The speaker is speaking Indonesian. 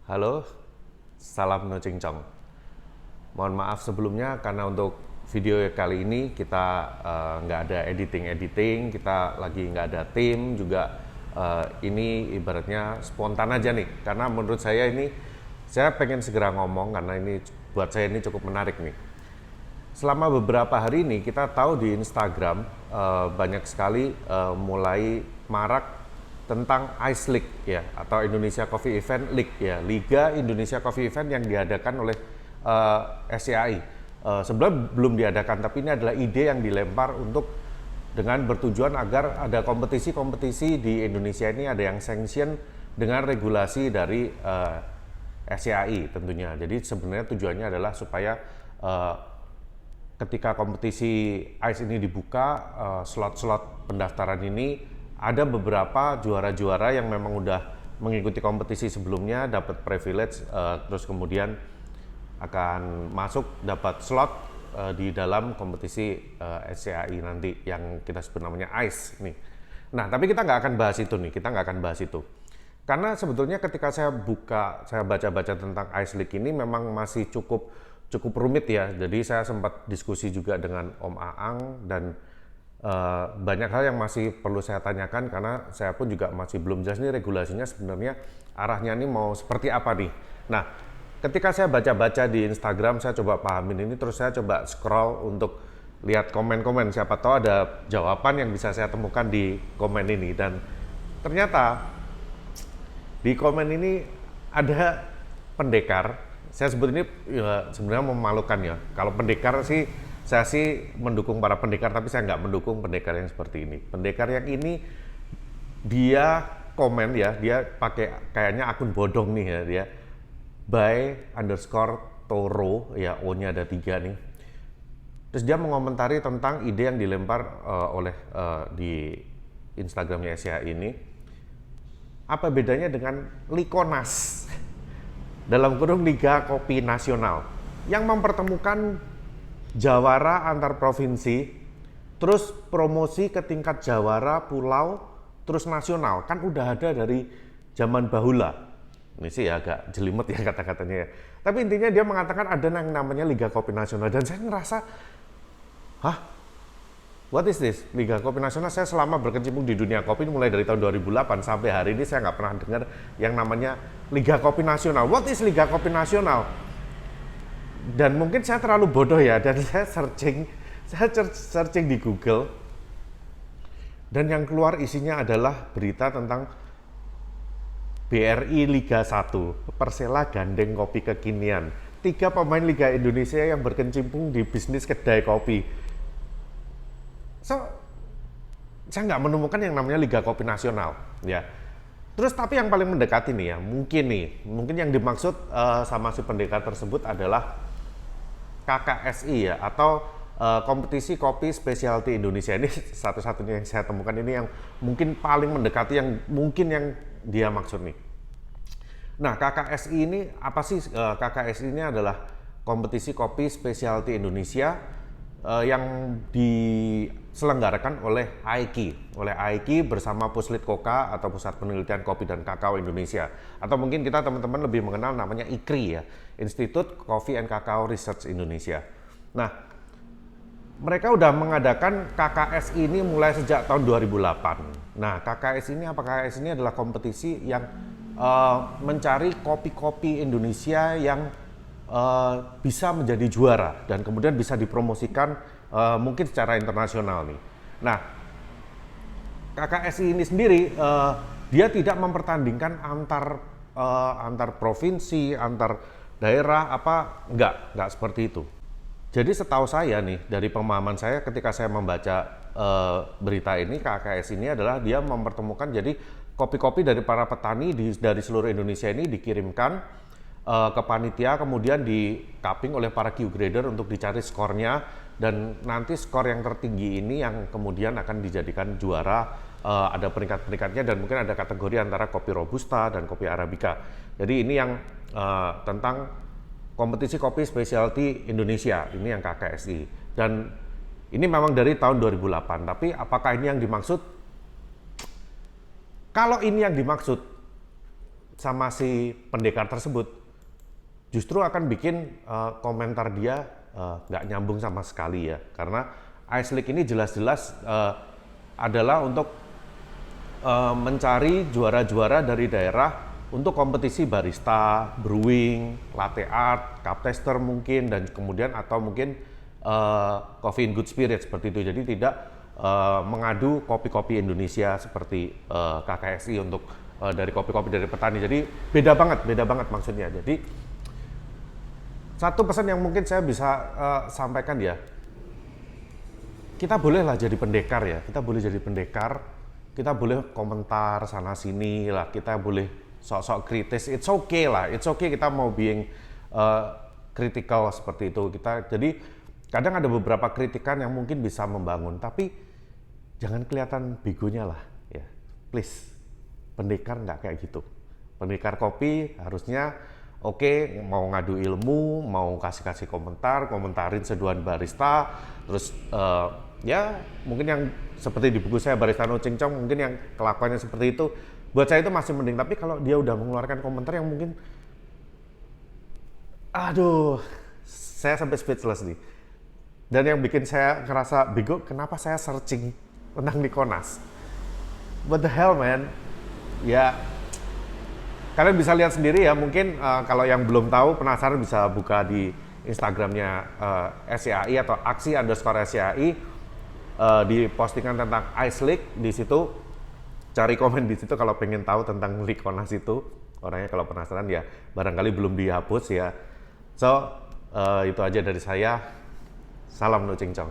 Halo, salam no cincong. Mohon maaf sebelumnya karena untuk video kali ini kita nggak ada editing, kita lagi nggak ada tim juga. Ini ibaratnya spontan aja nih, karena menurut saya pengen segera ngomong karena ini buat saya ini cukup menarik nih. Selama beberapa hari ini kita tahu di Instagram banyak sekali mulai marak tentang Ice League ya, atau Indonesia Coffee Event League ya, Liga Indonesia Coffee Event yang diadakan oleh SCAI. Sebelum belum diadakan, tapi ini adalah ide yang dilempar untuk dengan bertujuan agar ada kompetisi-kompetisi di Indonesia ini ada yang sanction dengan regulasi dari SCAI tentunya. Jadi sebenarnya tujuannya adalah supaya ketika kompetisi ICE ini dibuka, slot-slot pendaftaran ini ada beberapa juara-juara yang memang udah mengikuti kompetisi sebelumnya, dapat privilege, terus kemudian akan masuk dapat slot di dalam kompetisi SCAI nanti yang kita sebut namanya ICE nih. Nah, tapi kita nggak akan bahas itu nih, kita nggak akan bahas itu. Karena sebetulnya ketika saya baca-baca tentang ICE League ini memang masih cukup rumit ya. Jadi saya sempat diskusi juga dengan Om Aang dan banyak hal yang masih perlu saya tanyakan karena saya pun juga masih belum jelas nih regulasinya sebenarnya arahnya ini mau seperti apa nih. Nah, ketika saya baca-baca di Instagram, saya coba pahamin ini, terus saya coba scroll untuk lihat komen-komen, siapa tahu ada jawaban yang bisa saya temukan di komen ini. Dan ternyata di komen ini ada pendekar. Saya sebut ini ya, sebenarnya memalukan ya. Kalau pendekar sih, saya sih mendukung para pendekar, tapi saya nggak mendukung pendekar yang seperti ini. Pendekar yang ini dia komen ya, dia pakai kayaknya akun bodong nih ya, dia by_toro ya, O-nya ada 3 nih. Terus dia mengomentari tentang ide yang dilempar oleh di Instagramnya SCA ini. Apa bedanya dengan Likonas dalam kurung Liga Kopi Nasional yang mempertemukan jawara antar provinsi, terus promosi ke tingkat jawara pulau, terus nasional, kan udah ada dari zaman bahula. Ini sih agak jelimet ya kata-katanya ya. Tapi intinya dia mengatakan ada yang namanya Liga Kopi Nasional, dan saya ngerasa, hah? What is this? Liga Kopi Nasional. Saya selama berkecimpung di dunia kopi mulai dari tahun 2008 sampai hari ini saya nggak pernah dengar yang namanya Liga Kopi Nasional. What is Liga Kopi Nasional? Dan mungkin saya terlalu bodoh ya, dan saya searching di Google, dan yang keluar isinya adalah berita tentang BRI Liga 1, Persela gandeng kopi kekinian. 3 pemain Liga Indonesia yang berkecimpung di bisnis kedai kopi. So, saya nggak menemukan yang namanya Liga Kopi Nasional, ya. Terus tapi yang paling mendekati nih ya, mungkin yang dimaksud sama si pendekar tersebut adalah KKSI ya, atau kompetisi kopi specialty Indonesia. Ini satu-satunya yang saya temukan ini yang mungkin paling mendekati yang mungkin yang dia maksud nih. Nah, KKSI ini apa sih? KKSI ini adalah kompetisi kopi specialty Indonesia yang diselenggarakan oleh AIKI bersama Puslit Koka atau Pusat Penelitian Kopi dan Kakao Indonesia, atau mungkin kita teman-teman lebih mengenal namanya IKRI ya, Institute Coffee and Cacao Research Indonesia. Nah, mereka udah mengadakan KKSI ini mulai sejak tahun 2008. Nah, KKSI ini apa? KKSI ini adalah kompetisi yang mencari kopi-kopi Indonesia yang bisa menjadi juara dan kemudian bisa dipromosikan mungkin secara internasional nih. Nah, KKSI ini sendiri dia tidak mempertandingkan antar provinsi, antar daerah, enggak seperti itu. Jadi setahu saya nih, dari pemahaman saya ketika saya membaca berita ini, KKS ini adalah dia mempertemukan, jadi kopi-kopi dari para petani dari seluruh Indonesia ini dikirimkan ke panitia, kemudian di cupping oleh para Q grader untuk dicari skornya, dan nanti skor yang tertinggi ini yang kemudian akan dijadikan juara. Ada peringkat-peringkatnya dan mungkin ada kategori antara kopi robusta dan kopi arabica. Jadi ini yang tentang kompetisi kopi specialty Indonesia, ini yang KKSI. Dan ini memang dari tahun 2008, tapi apakah ini yang dimaksud? Kalau ini yang dimaksud, sama si pendekar tersebut, justru akan bikin komentar dia nggak nyambung sama sekali ya. Karena Ice League ini jelas-jelas adalah untuk mencari juara-juara dari daerah untuk kompetisi barista, brewing, latte art, cup tester mungkin, dan kemudian atau mungkin coffee in good spirit seperti itu. Jadi tidak mengadu kopi-kopi Indonesia seperti KKSI untuk dari kopi-kopi dari petani. Jadi beda banget maksudnya. Jadi satu pesan yang mungkin saya bisa sampaikan ya, kita bolehlah jadi pendekar ya, kita boleh jadi pendekar, kita boleh komentar sana sini lah, kita boleh sok-sok kritis, it's okay lah, it's okay kita mau being critical seperti itu. Kita jadi kadang ada beberapa kritikan yang mungkin bisa membangun, tapi jangan kelihatan begonya lah ya, please. Pendekar nggak kayak gitu. Pendekar kopi harusnya oke, mau ngadu ilmu, mau kasih komentarin seduhan barista, terus ya mungkin yang seperti di buku saya Barista No Ching Chong, mungkin yang kelakuannya seperti itu, buat saya itu masih mending. Tapi kalau dia udah mengeluarkan komentar yang mungkin, aduh, saya sampai speechless nih. Dan yang bikin saya ngerasa bego, kenapa saya searching tentang Nikonas? What the hell, man? Ya, kalian bisa lihat sendiri ya, mungkin kalau yang belum tahu, penasaran bisa buka di Instagramnya SCAI atau aksi_SCAI, di postingan tentang Ice League. Di situ cari komen di situ kalau pengen tahu tentang Nikonas itu. Orangnya kalau penasaran ya, barangkali belum dihapus ya. So, itu aja dari saya. Salam No Ching Chong.